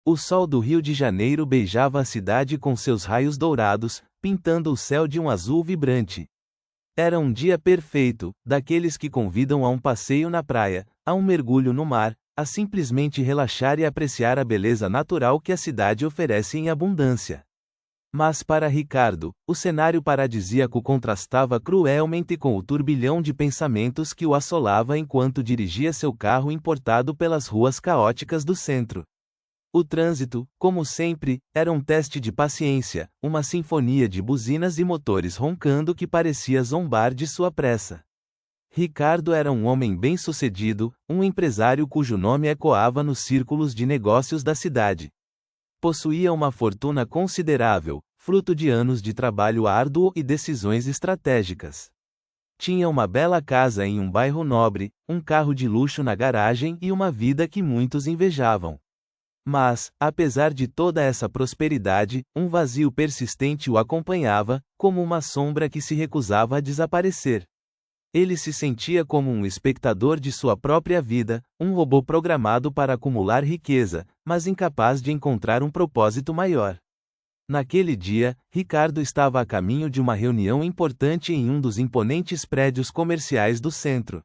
O sol do Rio de Janeiro beijava a cidade com seus raios dourados, pintando o céu de um azul vibrante. Era um dia perfeito, daqueles que convidam a um passeio na praia, a um mergulho no mar, a simplesmente relaxar e apreciar a beleza natural que a cidade oferece em abundância. Mas para Ricardo, o cenário paradisíaco contrastava cruelmente com o turbilhão de pensamentos que o assolava enquanto dirigia seu carro importado pelas ruas caóticas do centro. O trânsito, como sempre, era um teste de paciência, uma sinfonia de buzinas e motores roncando que parecia zombar de sua pressa. Ricardo era um homem bem-sucedido, um empresário cujo nome ecoava nos círculos de negócios da cidade. Possuía uma fortuna considerável, fruto de anos de trabalho árduo e decisões estratégicas. Tinha uma bela casa em um bairro nobre, um carro de luxo na garagem e uma vida que muitos invejavam. Mas, apesar de toda essa prosperidade, um vazio persistente o acompanhava, como uma sombra que se recusava a desaparecer. Ele se sentia como um espectador de sua própria vida, um robô programado para acumular riqueza, mas incapaz de encontrar um propósito maior. Naquele dia, Ricardo estava a caminho de uma reunião importante em um dos imponentes prédios comerciais do centro.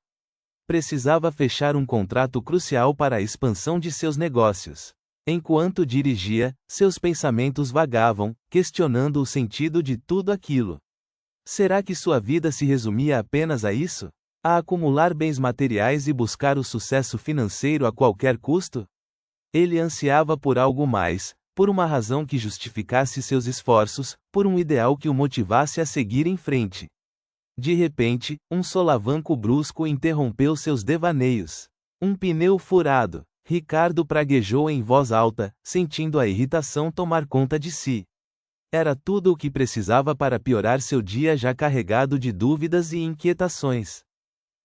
Precisava fechar um contrato crucial para a expansão de seus negócios. Enquanto dirigia, seus pensamentos vagavam, questionando o sentido de tudo aquilo. Será que sua vida se resumia apenas a isso? A acumular bens materiais e buscar o sucesso financeiro a qualquer custo? Ele ansiava por algo mais, por uma razão que justificasse seus esforços, por um ideal que o motivasse a seguir em frente. De repente, um solavanco brusco interrompeu seus devaneios. Um pneu furado. Ricardo praguejou em voz alta, sentindo a irritação tomar conta de si. Era tudo o que precisava para piorar seu dia já carregado de dúvidas e inquietações.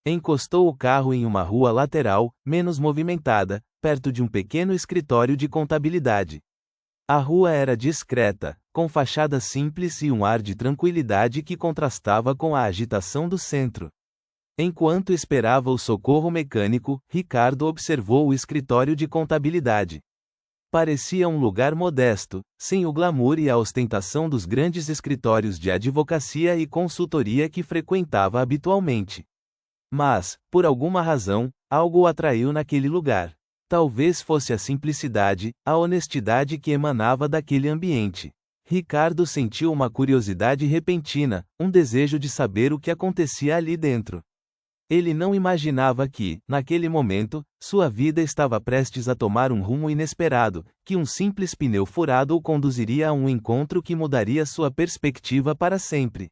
Encostou o carro em uma rua lateral, menos movimentada, perto de um pequeno escritório de contabilidade. A rua era discreta, com fachada simples e um ar de tranquilidade que contrastava com a agitação do centro. Enquanto esperava o socorro mecânico, Ricardo observou o escritório de contabilidade. Parecia um lugar modesto, sem o glamour e a ostentação dos grandes escritórios de advocacia e consultoria que frequentava habitualmente. Mas, por alguma razão, algo o atraiu naquele lugar. Talvez fosse a simplicidade, a honestidade que emanava daquele ambiente. Ricardo sentiu uma curiosidade repentina, um desejo de saber o que acontecia ali dentro. Ele não imaginava que, naquele momento, sua vida estava prestes a tomar um rumo inesperado, que um simples pneu furado o conduziria a um encontro que mudaria sua perspectiva para sempre.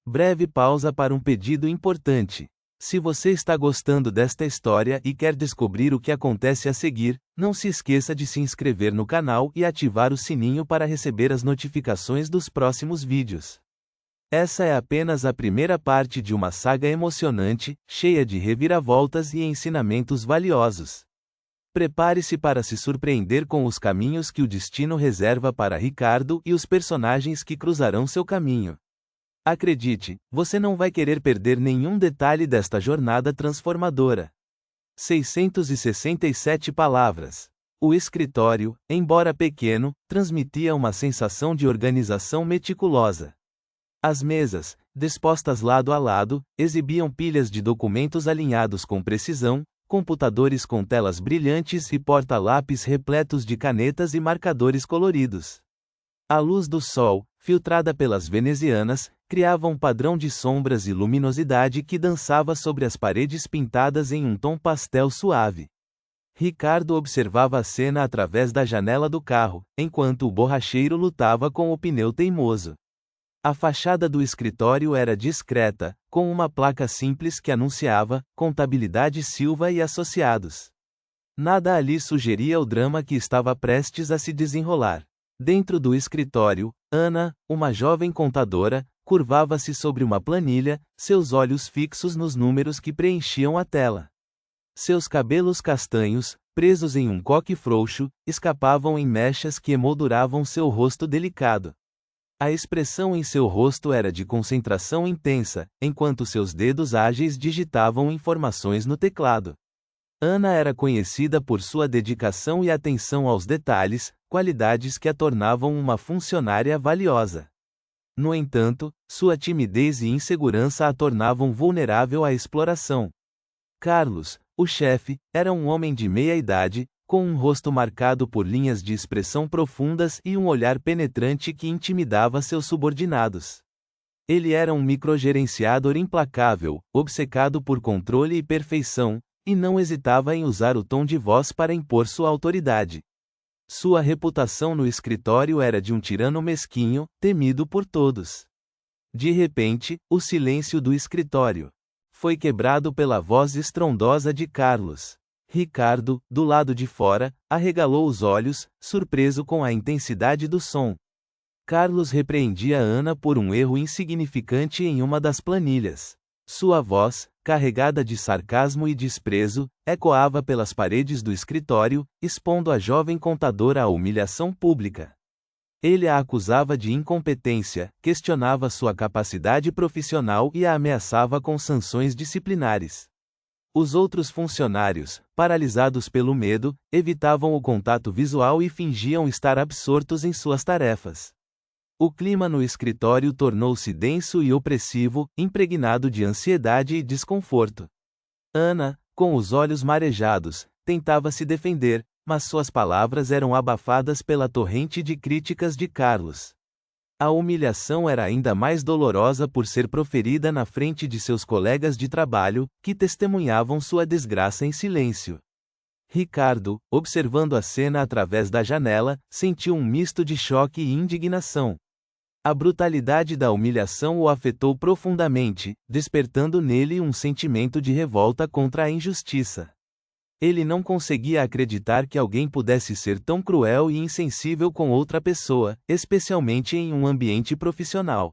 Breve pausa para um pedido importante. Se você está gostando desta história e quer descobrir o que acontece a seguir, não se esqueça de se inscrever no canal e ativar o sininho para receber as notificações dos próximos vídeos. Essa é apenas a primeira parte de uma saga emocionante, cheia de reviravoltas e ensinamentos valiosos. Prepare-se para se surpreender com os caminhos que o destino reserva para Ricardo e os personagens que cruzarão seu caminho. Acredite, você não vai querer perder nenhum detalhe desta jornada transformadora. 667 palavras. O escritório, embora pequeno, transmitia uma sensação de organização meticulosa. As mesas, dispostas lado a lado, exibiam pilhas de documentos alinhados com precisão, computadores com telas brilhantes e porta-lápis repletos de canetas e marcadores coloridos. A luz do sol, filtrada pelas venezianas, criava um padrão de sombras e luminosidade que dançava sobre as paredes pintadas em um tom pastel suave. Ricardo observava a cena através da janela do carro, enquanto o borracheiro lutava com o pneu teimoso. A fachada do escritório era discreta, com uma placa simples que anunciava Contabilidade Silva e Associados. Nada ali sugeria o drama que estava prestes a se desenrolar. Dentro do escritório, Ana, uma jovem contadora, curvava-se sobre uma planilha, seus olhos fixos nos números que preenchiam a tela. Seus cabelos castanhos, presos em um coque frouxo, escapavam em mechas que emolduravam seu rosto delicado. A expressão em seu rosto era de concentração intensa, enquanto seus dedos ágeis digitavam informações no teclado. Ana era conhecida por sua dedicação e atenção aos detalhes, qualidades que a tornavam uma funcionária valiosa. No entanto, sua timidez e insegurança a tornavam vulnerável à exploração. Carlos, o chefe, era um homem de meia idade, com um rosto marcado por linhas de expressão profundas e um olhar penetrante que intimidava seus subordinados. Ele era um microgerenciador implacável, obcecado por controle e perfeição, e não hesitava em usar o tom de voz para impor sua autoridade. Sua reputação no escritório era de um tirano mesquinho, temido por todos. De repente, o silêncio do escritório foi quebrado pela voz estrondosa de Carlos. Ricardo, do lado de fora, arregalou os olhos, surpreso com a intensidade do som. Carlos repreendia Ana por um erro insignificante em uma das planilhas. Sua voz, carregada de sarcasmo e desprezo, ecoava pelas paredes do escritório, expondo a jovem contadora à humilhação pública. Ele a acusava de incompetência, questionava sua capacidade profissional e a ameaçava com sanções disciplinares. Os outros funcionários, paralisados pelo medo, evitavam o contato visual e fingiam estar absortos em suas tarefas. O clima no escritório tornou-se denso e opressivo, impregnado de ansiedade e desconforto. Ana, com os olhos marejados, tentava se defender, mas suas palavras eram abafadas pela torrente de críticas de Carlos. A humilhação era ainda mais dolorosa por ser proferida na frente de seus colegas de trabalho, que testemunhavam sua desgraça em silêncio. Ricardo, observando a cena através da janela, sentiu um misto de choque e indignação. A brutalidade da humilhação o afetou profundamente, despertando nele um sentimento de revolta contra a injustiça. Ele não conseguia acreditar que alguém pudesse ser tão cruel e insensível com outra pessoa, especialmente em um ambiente profissional.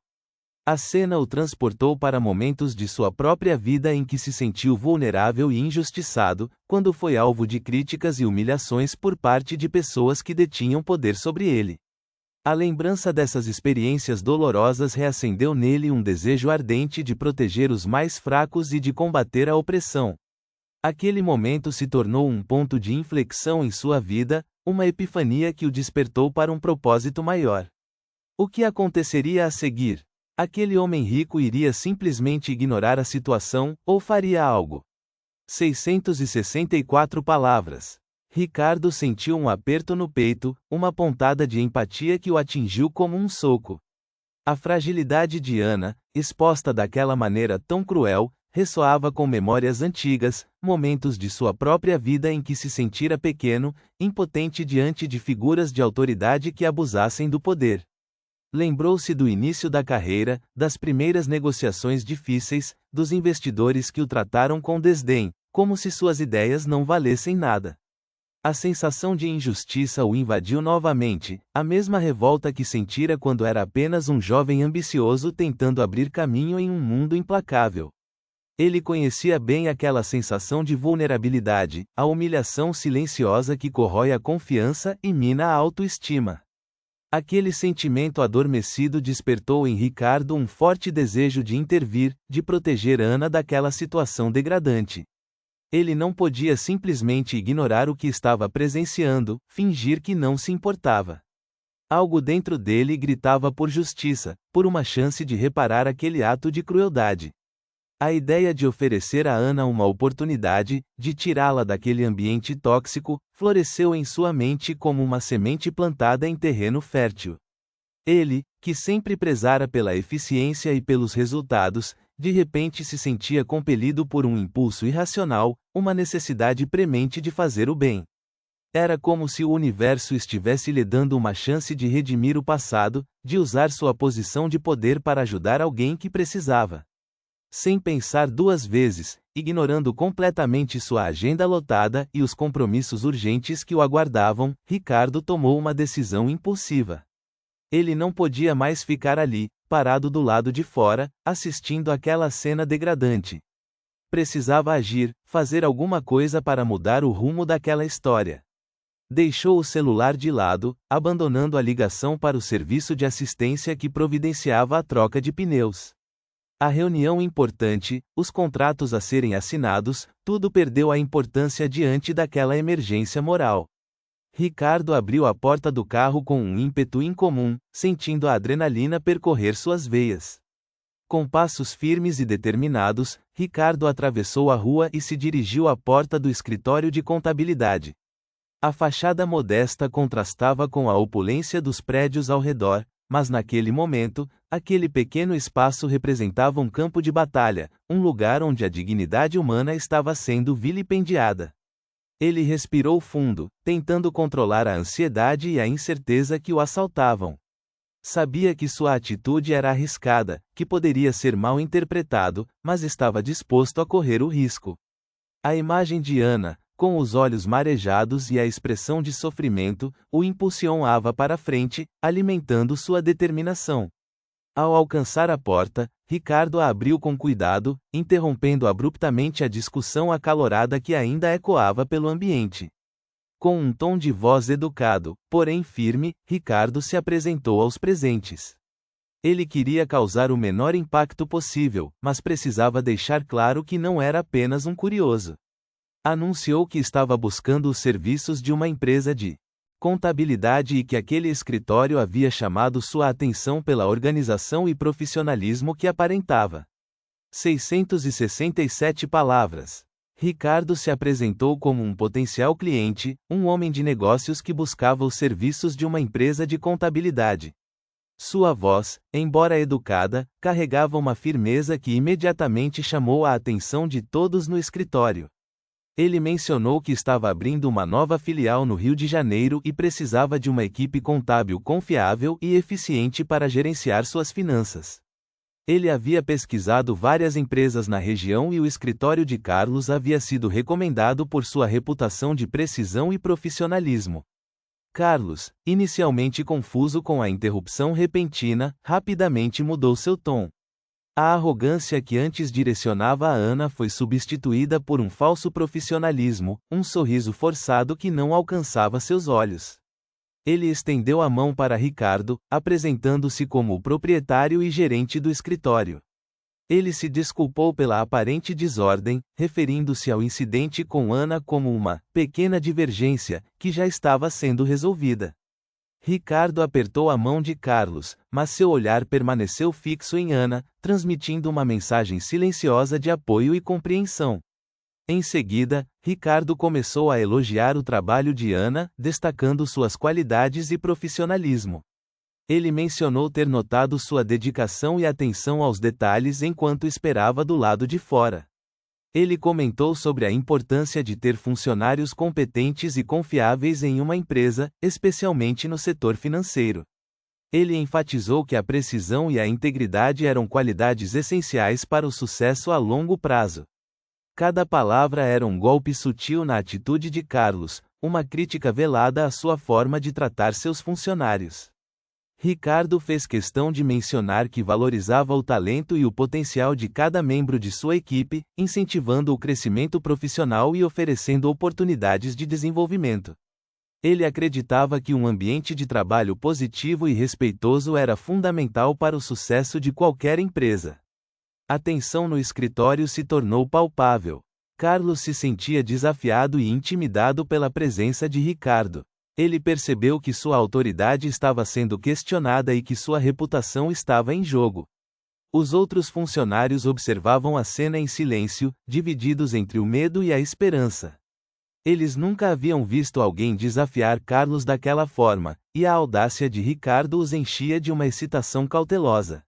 A cena o transportou para momentos de sua própria vida em que se sentiu vulnerável e injustiçado, quando foi alvo de críticas e humilhações por parte de pessoas que detinham poder sobre ele. A lembrança dessas experiências dolorosas reacendeu nele um desejo ardente de proteger os mais fracos e de combater a opressão. Aquele momento se tornou um ponto de inflexão em sua vida, uma epifania que o despertou para um propósito maior. O que aconteceria a seguir? Aquele homem rico iria simplesmente ignorar a situação, ou faria algo? 664 palavras. Ricardo sentiu um aperto no peito, uma pontada de empatia que o atingiu como um soco. A fragilidade de Ana, exposta daquela maneira tão cruel, ressoava com memórias antigas, momentos de sua própria vida em que se sentira pequeno, impotente diante de figuras de autoridade que abusassem do poder. Lembrou-se do início da carreira, das primeiras negociações difíceis, dos investidores que o trataram com desdém, como se suas ideias não valessem nada. A sensação de injustiça o invadiu novamente, a mesma revolta que sentira quando era apenas um jovem ambicioso tentando abrir caminho em um mundo implacável. Ele conhecia bem aquela sensação de vulnerabilidade, a humilhação silenciosa que corrói a confiança e mina a autoestima. Aquele sentimento adormecido despertou em Ricardo um forte desejo de intervir, de proteger Ana daquela situação degradante. Ele não podia simplesmente ignorar o que estava presenciando, fingir que não se importava. Algo dentro dele gritava por justiça, por uma chance de reparar aquele ato de crueldade. A ideia de oferecer a Ana uma oportunidade, de tirá-la daquele ambiente tóxico, floresceu em sua mente como uma semente plantada em terreno fértil. Ele, que sempre prezara pela eficiência e pelos resultados, de repente se sentia compelido por um impulso irracional, uma necessidade premente de fazer o bem. Era como se o universo estivesse lhe dando uma chance de redimir o passado, de usar sua posição de poder para ajudar alguém que precisava. Sem pensar duas vezes, ignorando completamente sua agenda lotada e os compromissos urgentes que o aguardavam, Ricardo tomou uma decisão impulsiva. Ele não podia mais ficar ali, parado do lado de fora, assistindo àquela cena degradante. Precisava agir, fazer alguma coisa para mudar o rumo daquela história. Deixou o celular de lado, abandonando a ligação para o serviço de assistência que providenciava a troca de pneus. A reunião importante, os contratos a serem assinados, tudo perdeu a importância diante daquela emergência moral. Ricardo abriu a porta do carro com um ímpeto incomum, sentindo a adrenalina percorrer suas veias. Com passos firmes e determinados, Ricardo atravessou a rua e se dirigiu à porta do escritório de contabilidade. A fachada modesta contrastava com a opulência dos prédios ao redor, mas naquele momento, aquele pequeno espaço representava um campo de batalha, um lugar onde a dignidade humana estava sendo vilipendiada. Ele respirou fundo, tentando controlar a ansiedade e a incerteza que o assaltavam. Sabia que sua atitude era arriscada, que poderia ser mal interpretado, mas estava disposto a correr o risco. A imagem de Ana, com os olhos marejados e a expressão de sofrimento, o impulsionava para frente, alimentando sua determinação. Ao alcançar a porta, Ricardo a abriu com cuidado, interrompendo abruptamente a discussão acalorada que ainda ecoava pelo ambiente. Com um tom de voz educado, porém firme, Ricardo se apresentou aos presentes. Ele queria causar o menor impacto possível, mas precisava deixar claro que não era apenas um curioso. Anunciou que estava buscando os serviços de uma empresa de contabilidade e que aquele escritório havia chamado sua atenção pela organização e profissionalismo que aparentava. 667 palavras. Ricardo se apresentou como um potencial cliente, um homem de negócios que buscava os serviços de uma empresa de contabilidade. Sua voz, embora educada, carregava uma firmeza que imediatamente chamou a atenção de todos no escritório. Ele mencionou que estava abrindo uma nova filial no Rio de Janeiro e precisava de uma equipe contábil confiável e eficiente para gerenciar suas finanças. Ele havia pesquisado várias empresas na região e o escritório de Carlos havia sido recomendado por sua reputação de precisão e profissionalismo. Carlos, inicialmente confuso com a interrupção repentina, rapidamente mudou seu tom. A arrogância que antes direcionava a Ana foi substituída por um falso profissionalismo, um sorriso forçado que não alcançava seus olhos. Ele estendeu a mão para Ricardo, apresentando-se como o proprietário e gerente do escritório. Ele se desculpou pela aparente desordem, referindo-se ao incidente com Ana como uma pequena divergência, que já estava sendo resolvida. Ricardo apertou a mão de Carlos, mas seu olhar permaneceu fixo em Ana, transmitindo uma mensagem silenciosa de apoio e compreensão. Em seguida, Ricardo começou a elogiar o trabalho de Ana, destacando suas qualidades e profissionalismo. Ele mencionou ter notado sua dedicação e atenção aos detalhes enquanto esperava do lado de fora. Ele comentou sobre a importância de ter funcionários competentes e confiáveis em uma empresa, especialmente no setor financeiro. Ele enfatizou que a precisão e a integridade eram qualidades essenciais para o sucesso a longo prazo. Cada palavra era um golpe sutil na atitude de Carlos, uma crítica velada à sua forma de tratar seus funcionários. Ricardo fez questão de mencionar que valorizava o talento e o potencial de cada membro de sua equipe, incentivando o crescimento profissional e oferecendo oportunidades de desenvolvimento. Ele acreditava que um ambiente de trabalho positivo e respeitoso era fundamental para o sucesso de qualquer empresa. A tensão no escritório se tornou palpável. Carlos se sentia desafiado e intimidado pela presença de Ricardo. Ele percebeu que sua autoridade estava sendo questionada e que sua reputação estava em jogo. Os outros funcionários observavam a cena em silêncio, divididos entre o medo e a esperança. Eles nunca haviam visto alguém desafiar Carlos daquela forma, e a audácia de Ricardo os enchia de uma excitação cautelosa.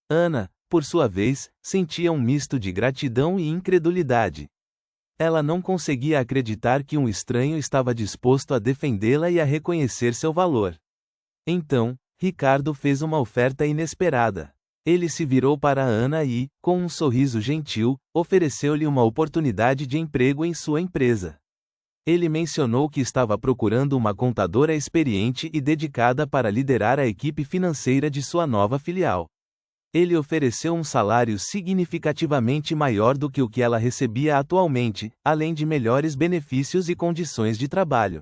Ana, por sua vez, sentia um misto de gratidão e incredulidade. Ela não conseguia acreditar que um estranho estava disposto a defendê-la e a reconhecer seu valor. Então, Ricardo fez uma oferta inesperada. Ele se virou para Ana e, com um sorriso gentil, ofereceu-lhe uma oportunidade de emprego em sua empresa. Ele mencionou que estava procurando uma contadora experiente e dedicada para liderar a equipe financeira de sua nova filial. Ele ofereceu um salário significativamente maior do que o que ela recebia atualmente, além de melhores benefícios e condições de trabalho.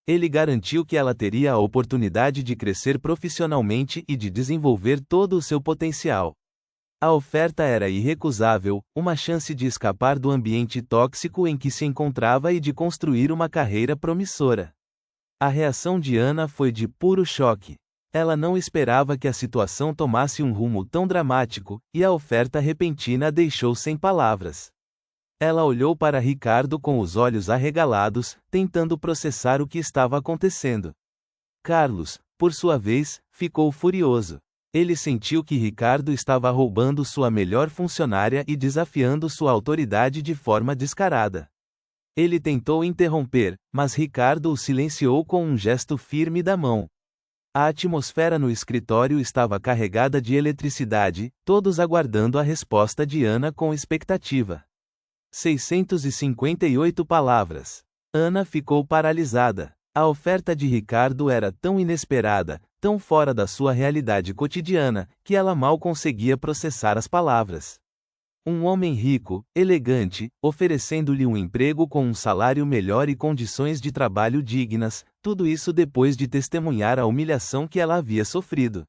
Ele garantiu que ela teria a oportunidade de crescer profissionalmente e de desenvolver todo o seu potencial. A oferta era irrecusável, uma chance de escapar do ambiente tóxico em que se encontrava e de construir uma carreira promissora. A reação de Ana foi de puro choque. Ela não esperava que a situação tomasse um rumo tão dramático, e a oferta repentina a deixou sem palavras. Ela olhou para Ricardo com os olhos arregalados, tentando processar o que estava acontecendo. Carlos, por sua vez, ficou furioso. Ele sentiu que Ricardo estava roubando sua melhor funcionária e desafiando sua autoridade de forma descarada. Ele tentou interromper, mas Ricardo o silenciou com um gesto firme da mão. A atmosfera no escritório estava carregada de eletricidade, todos aguardando a resposta de Ana com expectativa. 658 palavras. Ana ficou paralisada. A oferta de Ricardo era tão inesperada, tão fora da sua realidade cotidiana, que ela mal conseguia processar as palavras. Um homem rico, elegante, oferecendo-lhe um emprego com um salário melhor e condições de trabalho dignas, tudo isso depois de testemunhar a humilhação que ela havia sofrido.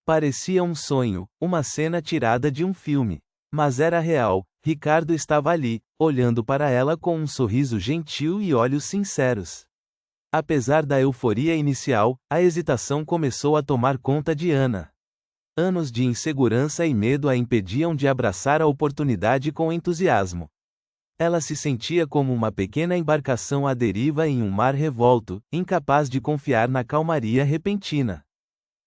Parecia um sonho, uma cena tirada de um filme. Mas era real. Ricardo estava ali, olhando para ela com um sorriso gentil e olhos sinceros. Apesar da euforia inicial, a hesitação começou a tomar conta de Ana. Anos de insegurança e medo a impediam de abraçar a oportunidade com entusiasmo. Ela se sentia como uma pequena embarcação à deriva em um mar revolto, incapaz de confiar na calmaria repentina.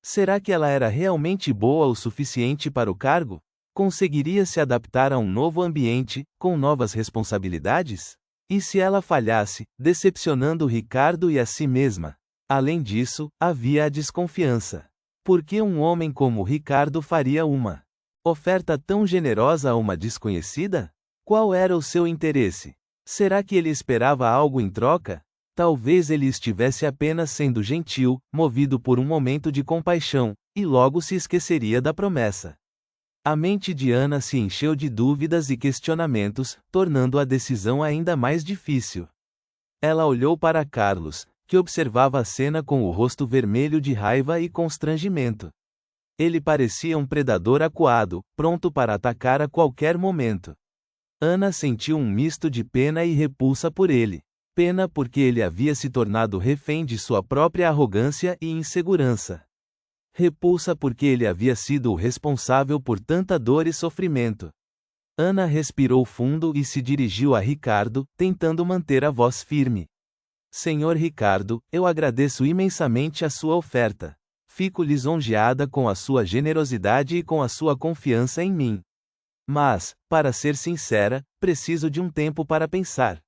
Será que ela era realmente boa o suficiente para o cargo? Conseguiria se adaptar a um novo ambiente, com novas responsabilidades? E se ela falhasse, decepcionando Ricardo e a si mesma? Além disso, havia a desconfiança. Por que um homem como Ricardo faria uma oferta tão generosa a uma desconhecida? Qual era o seu interesse? Será que ele esperava algo em troca? Talvez ele estivesse apenas sendo gentil, movido por um momento de compaixão, e logo se esqueceria da promessa. A mente de Ana se encheu de dúvidas e questionamentos, tornando a decisão ainda mais difícil. Ela olhou para Carlos, que observava a cena com o rosto vermelho de raiva e constrangimento. Ele parecia um predador acuado, pronto para atacar a qualquer momento. Ana sentiu um misto de pena e repulsa por ele. Pena porque ele havia se tornado refém de sua própria arrogância e insegurança. Repulsa porque ele havia sido o responsável por tanta dor e sofrimento. Ana respirou fundo e se dirigiu a Ricardo, tentando manter a voz firme. Senhor Ricardo, eu agradeço imensamente a sua oferta. Fico lisonjeada com a sua generosidade e com a sua confiança em mim. Mas, para ser sincera, preciso de um tempo para pensar.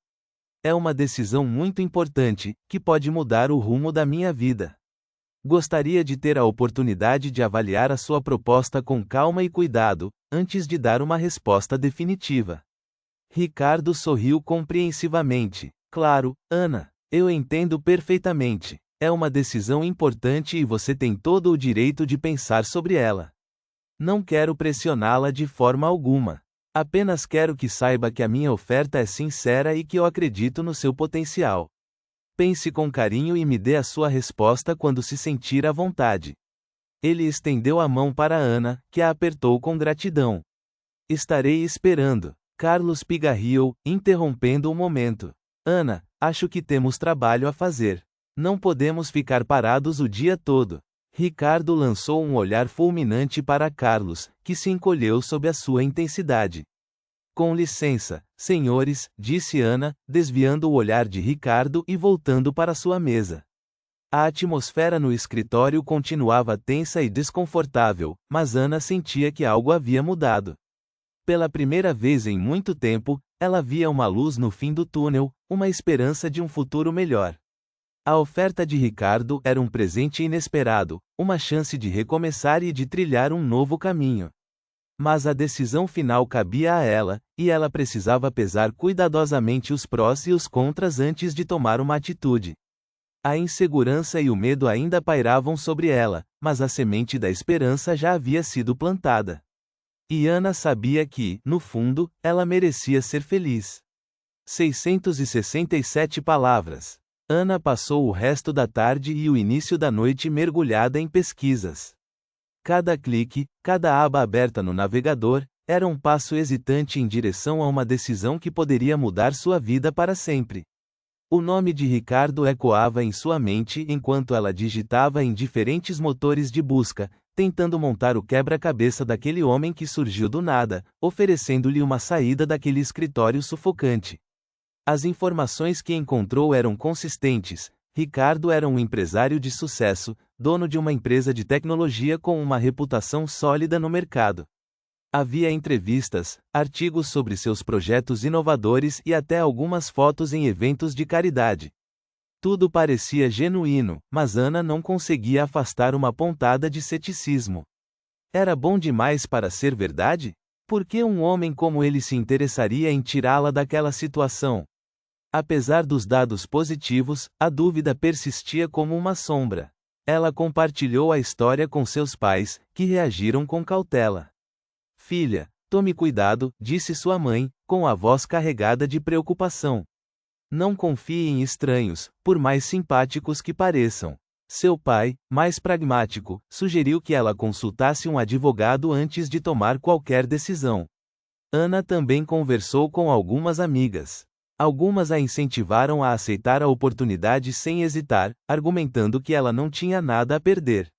É uma decisão muito importante, que pode mudar o rumo da minha vida. Gostaria de ter a oportunidade de avaliar a sua proposta com calma e cuidado, antes de dar uma resposta definitiva. Ricardo sorriu compreensivamente. Claro, Ana. Eu entendo perfeitamente. É uma decisão importante e você tem todo o direito de pensar sobre ela. Não quero pressioná-la de forma alguma. Apenas quero que saiba que a minha oferta é sincera e que eu acredito no seu potencial. Pense com carinho e me dê a sua resposta quando se sentir à vontade. Ele estendeu a mão para Ana, que a apertou com gratidão. Estarei esperando. Carlos pigarreou, interrompendo um momento. Ana, acho que temos trabalho a fazer. Não podemos ficar parados o dia todo. Ricardo lançou um olhar fulminante para Carlos, que se encolheu sob a sua intensidade. Com licença, senhores, disse Ana, desviando o olhar de Ricardo e voltando para sua mesa. A atmosfera no escritório continuava tensa e desconfortável, mas Ana sentia que algo havia mudado. Pela primeira vez em muito tempo, ela via uma luz no fim do túnel, uma esperança de um futuro melhor. A oferta de Ricardo era um presente inesperado, uma chance de recomeçar e de trilhar um novo caminho. Mas a decisão final cabia a ela, e ela precisava pesar cuidadosamente os prós e os contras antes de tomar uma atitude. A insegurança e o medo ainda pairavam sobre ela, mas a semente da esperança já havia sido plantada. E Ana sabia que, no fundo, ela merecia ser feliz. 667 palavras. Ana passou o resto da tarde e o início da noite mergulhada em pesquisas. Cada clique, cada aba aberta no navegador, era um passo hesitante em direção a uma decisão que poderia mudar sua vida para sempre. O nome de Ricardo ecoava em sua mente enquanto ela digitava em diferentes motores de busca, tentando montar o quebra-cabeça daquele homem que surgiu do nada, oferecendo-lhe uma saída daquele escritório sufocante. As informações que encontrou eram consistentes. Ricardo era um empresário de sucesso, dono de uma empresa de tecnologia com uma reputação sólida no mercado. Havia entrevistas, artigos sobre seus projetos inovadores e até algumas fotos em eventos de caridade. Tudo parecia genuíno, mas Ana não conseguia afastar uma pontada de ceticismo. Era bom demais para ser verdade? Por que um homem como ele se interessaria em tirá-la daquela situação? Apesar dos dados positivos, a dúvida persistia como uma sombra. Ela compartilhou a história com seus pais, que reagiram com cautela. Filha, tome cuidado, disse sua mãe, com a voz carregada de preocupação. Não confie em estranhos, por mais simpáticos que pareçam. Seu pai, mais pragmático, sugeriu que ela consultasse um advogado antes de tomar qualquer decisão. Ana também conversou com algumas amigas. Algumas a incentivaram a aceitar a oportunidade sem hesitar, argumentando que ela não tinha nada a perder.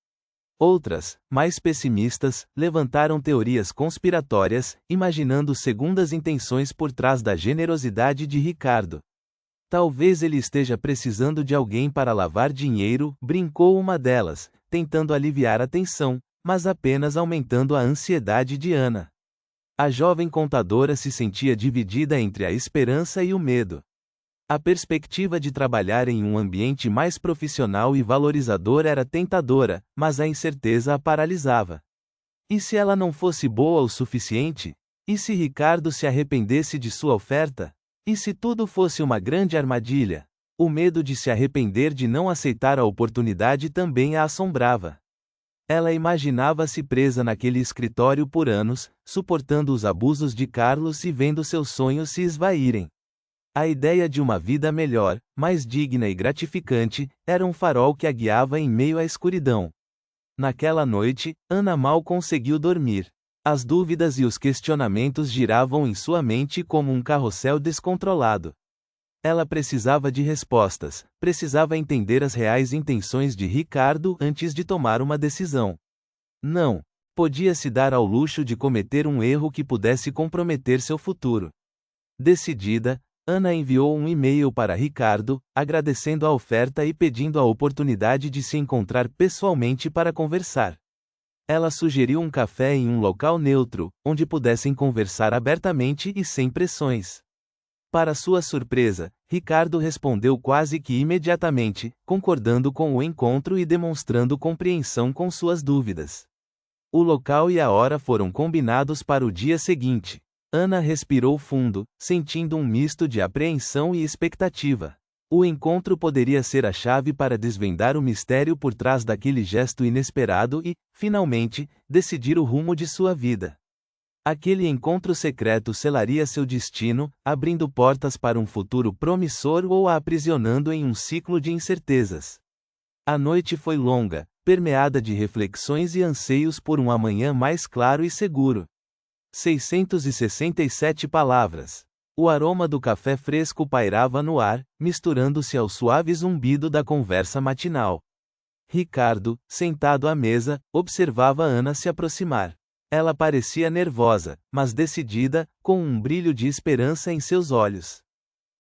Outras, mais pessimistas, levantaram teorias conspiratórias, imaginando segundas intenções por trás da generosidade de Ricardo. Talvez ele esteja precisando de alguém para lavar dinheiro, brincou uma delas, tentando aliviar a tensão, mas apenas aumentando a ansiedade de Ana. A jovem contadora se sentia dividida entre a esperança e o medo. A perspectiva de trabalhar em um ambiente mais profissional e valorizador era tentadora, mas a incerteza a paralisava. E se ela não fosse boa o suficiente? E se Ricardo se arrependesse de sua oferta? E se tudo fosse uma grande armadilha? O medo de se arrepender de não aceitar a oportunidade também a assombrava. Ela imaginava-se presa naquele escritório por anos, suportando os abusos de Carlos e vendo seus sonhos se esvaírem. A ideia de uma vida melhor, mais digna e gratificante, era um farol que a guiava em meio à escuridão. Naquela noite, Ana mal conseguiu dormir. As dúvidas e os questionamentos giravam em sua mente como um carrossel descontrolado. Ela precisava de respostas, precisava entender as reais intenções de Ricardo antes de tomar uma decisão. Não podia se dar ao luxo de cometer um erro que pudesse comprometer seu futuro. Decidida, Ana enviou um e-mail para Ricardo, agradecendo a oferta e pedindo a oportunidade de se encontrar pessoalmente para conversar. Ela sugeriu um café em um local neutro, onde pudessem conversar abertamente e sem pressões. Para sua surpresa, Ricardo respondeu quase que imediatamente, concordando com o encontro e demonstrando compreensão com suas dúvidas. O local e a hora foram combinados para o dia seguinte. Ana respirou fundo, sentindo um misto de apreensão e expectativa. O encontro poderia ser a chave para desvendar o mistério por trás daquele gesto inesperado e, finalmente, decidir o rumo de sua vida. Aquele encontro secreto selaria seu destino, abrindo portas para um futuro promissor ou a aprisionando em um ciclo de incertezas. A noite foi longa, permeada de reflexões e anseios por um amanhã mais claro e seguro. 667 palavras. O aroma do café fresco pairava no ar, misturando-se ao suave zumbido da conversa matinal. Ricardo, sentado à mesa, observava Ana se aproximar. Ela parecia nervosa, mas decidida, com um brilho de esperança em seus olhos.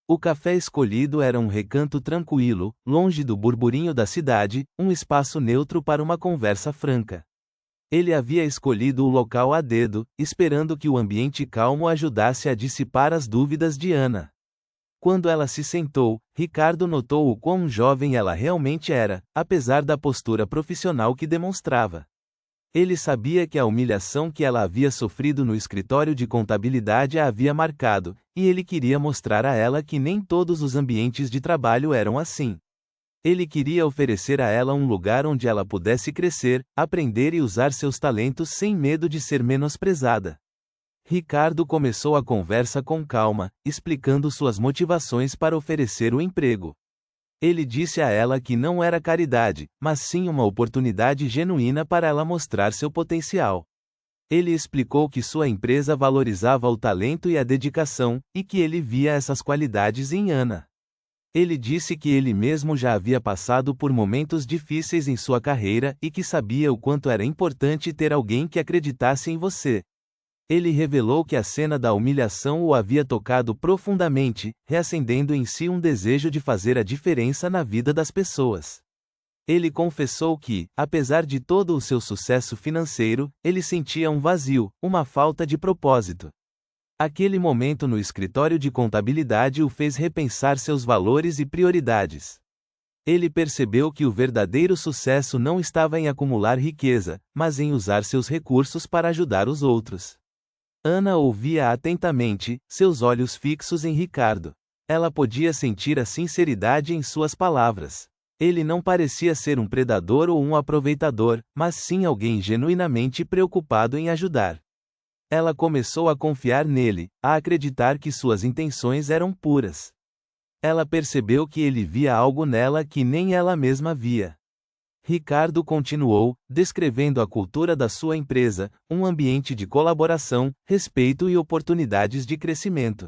O café escolhido era um recanto tranquilo, longe do burburinho da cidade, um espaço neutro para uma conversa franca. Ele havia escolhido o local a dedo, esperando que o ambiente calmo ajudasse a dissipar as dúvidas de Ana. Quando ela se sentou, Ricardo notou o quão jovem ela realmente era, apesar da postura profissional que demonstrava. Ele sabia que a humilhação que ela havia sofrido no escritório de contabilidade a havia marcado, e ele queria mostrar a ela que nem todos os ambientes de trabalho eram assim. Ele queria oferecer a ela um lugar onde ela pudesse crescer, aprender e usar seus talentos sem medo de ser menosprezada. Ricardo começou a conversa com calma, explicando suas motivações para oferecer o emprego. Ele disse a ela que não era caridade, mas sim uma oportunidade genuína para ela mostrar seu potencial. Ele explicou que sua empresa valorizava o talento e a dedicação, e que ele via essas qualidades em Ana. Ele disse que ele mesmo já havia passado por momentos difíceis em sua carreira e que sabia o quanto era importante ter alguém que acreditasse em você. Ele revelou que a cena da humilhação o havia tocado profundamente, reacendendo em si um desejo de fazer a diferença na vida das pessoas. Ele confessou que, apesar de todo o seu sucesso financeiro, ele sentia um vazio, uma falta de propósito. Aquele momento no escritório de contabilidade o fez repensar seus valores e prioridades. Ele percebeu que o verdadeiro sucesso não estava em acumular riqueza, mas em usar seus recursos para ajudar os outros. Ana ouvia atentamente, seus olhos fixos em Ricardo. Ela podia sentir a sinceridade em suas palavras. Ele não parecia ser um predador ou um aproveitador, mas sim alguém genuinamente preocupado em ajudar. Ela começou a confiar nele, a acreditar que suas intenções eram puras. Ela percebeu que ele via algo nela que nem ela mesma via. Ricardo continuou, descrevendo a cultura da sua empresa, um ambiente de colaboração, respeito e oportunidades de crescimento.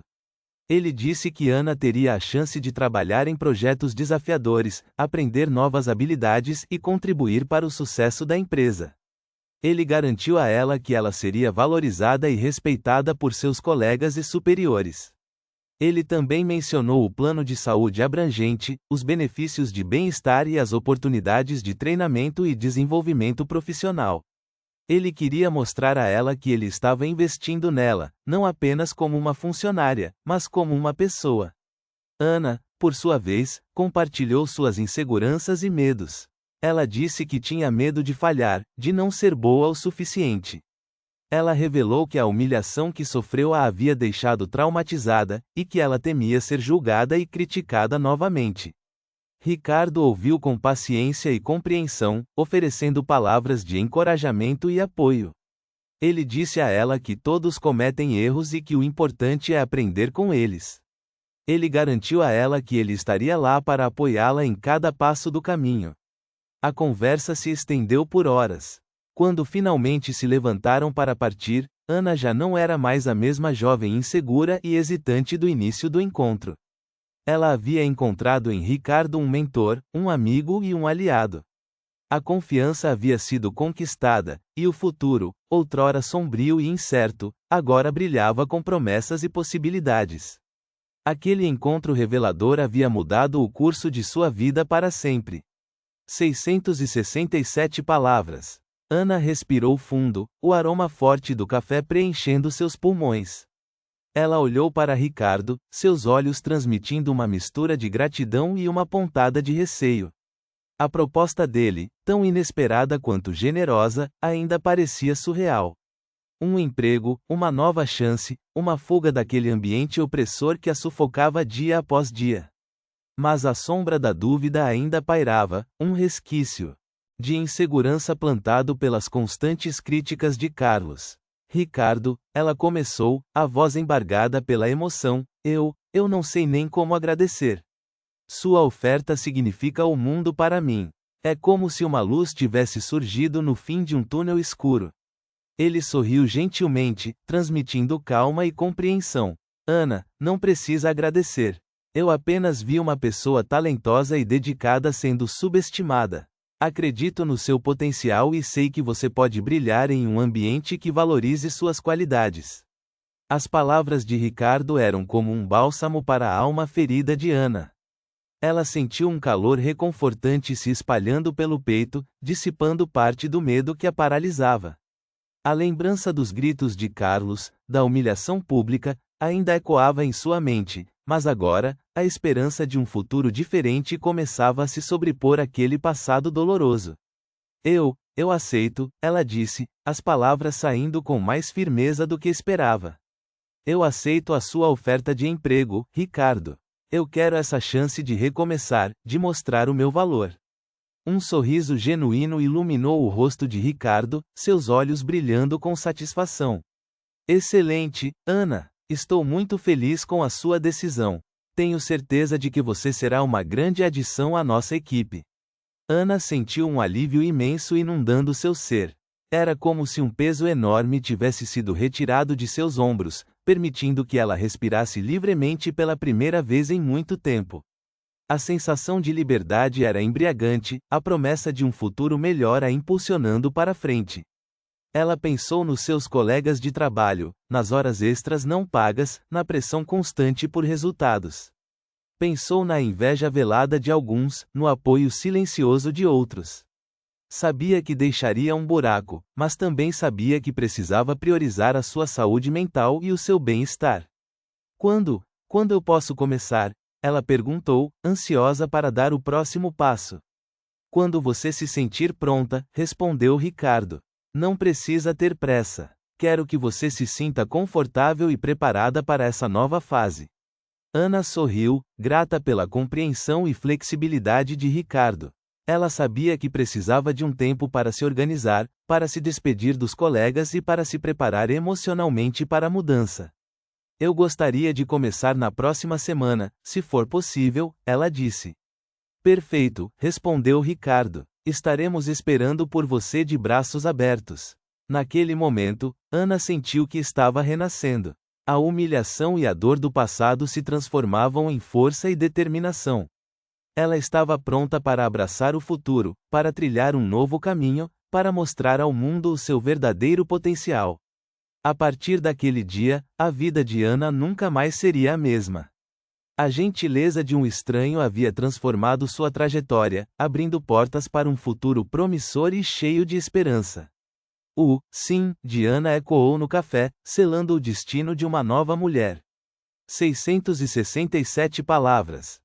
Ele disse que Ana teria a chance de trabalhar em projetos desafiadores, aprender novas habilidades e contribuir para o sucesso da empresa. Ele garantiu a ela que ela seria valorizada e respeitada por seus colegas e superiores. Ele também mencionou o plano de saúde abrangente, os benefícios de bem-estar e as oportunidades de treinamento e desenvolvimento profissional. Ele queria mostrar a ela que ele estava investindo nela, não apenas como uma funcionária, mas como uma pessoa. Ana, por sua vez, compartilhou suas inseguranças e medos. Ela disse que tinha medo de falhar, de não ser boa o suficiente. Ela revelou que a humilhação que sofreu a havia deixado traumatizada, e que ela temia ser julgada e criticada novamente. Ricardo ouviu com paciência e compreensão, oferecendo palavras de encorajamento e apoio. Ele disse a ela que todos cometem erros e que o importante é aprender com eles. Ele garantiu a ela que ele estaria lá para apoiá-la em cada passo do caminho. A conversa se estendeu por horas. Quando finalmente se levantaram para partir, Ana já não era mais a mesma jovem insegura e hesitante do início do encontro. Ela havia encontrado em Ricardo um mentor, um amigo e um aliado. A confiança havia sido conquistada, e o futuro, outrora sombrio e incerto, agora brilhava com promessas e possibilidades. Aquele encontro revelador havia mudado o curso de sua vida para sempre. 667 palavras. Ana respirou fundo, o aroma forte do café preenchendo seus pulmões. Ela olhou para Ricardo, seus olhos transmitindo uma mistura de gratidão e uma pontada de receio. A proposta dele, tão inesperada quanto generosa, ainda parecia surreal. Um emprego, uma nova chance, uma fuga daquele ambiente opressor que a sufocava dia após dia. Mas a sombra da dúvida ainda pairava, um resquício de insegurança plantado pelas constantes críticas de Carlos. Ricardo, ela começou, a voz embargada pela emoção, eu não sei nem como agradecer. Sua oferta significa o mundo para mim. É como se uma luz tivesse surgido no fim de um túnel escuro. Ele sorriu gentilmente, transmitindo calma e compreensão. Ana, não precisa agradecer. Eu apenas vi uma pessoa talentosa e dedicada sendo subestimada. Acredito no seu potencial e sei que você pode brilhar em um ambiente que valorize suas qualidades. As palavras de Ricardo eram como um bálsamo para a alma ferida de Ana. Ela sentiu um calor reconfortante se espalhando pelo peito, dissipando parte do medo que a paralisava. A lembrança dos gritos de Carlos, da humilhação pública, ainda ecoava em sua mente, mas agora, a esperança de um futuro diferente começava a se sobrepor àquele passado doloroso. Eu aceito, ela disse, as palavras saindo com mais firmeza do que esperava. Eu aceito a sua oferta de emprego, Ricardo. Eu quero essa chance de recomeçar, de mostrar o meu valor. Um sorriso genuíno iluminou o rosto de Ricardo, seus olhos brilhando com satisfação. Excelente, Ana! Estou muito feliz com a sua decisão. Tenho certeza de que você será uma grande adição à nossa equipe. Ana sentiu um alívio imenso inundando seu ser. Era como se um peso enorme tivesse sido retirado de seus ombros, permitindo que ela respirasse livremente pela primeira vez em muito tempo. A sensação de liberdade era embriagante, a promessa de um futuro melhor a impulsionando para frente. Ela pensou nos seus colegas de trabalho, nas horas extras não pagas, na pressão constante por resultados. Pensou na inveja velada de alguns, no apoio silencioso de outros. Sabia que deixaria um buraco, mas também sabia que precisava priorizar a sua saúde mental e o seu bem-estar. Quando eu posso começar? Ela perguntou, ansiosa para dar o próximo passo. Quando você se sentir pronta, respondeu Ricardo. Não precisa ter pressa. Quero que você se sinta confortável e preparada para essa nova fase. Ana sorriu, grata pela compreensão e flexibilidade de Ricardo. Ela sabia que precisava de um tempo para se organizar, para se despedir dos colegas e para se preparar emocionalmente para a mudança. Eu gostaria de começar na próxima semana, se for possível, ela disse. Perfeito, respondeu Ricardo. Estaremos esperando por você de braços abertos. Naquele momento, Ana sentiu que estava renascendo. A humilhação e a dor do passado se transformavam em força e determinação. Ela estava pronta para abraçar o futuro, para trilhar um novo caminho, para mostrar ao mundo o seu verdadeiro potencial. A partir daquele dia, a vida de Ana nunca mais seria a mesma. A gentileza de um estranho havia transformado sua trajetória, abrindo portas para um futuro promissor e cheio de esperança. O sim de Ana ecoou no café, selando o destino de uma nova mulher. 667 palavras.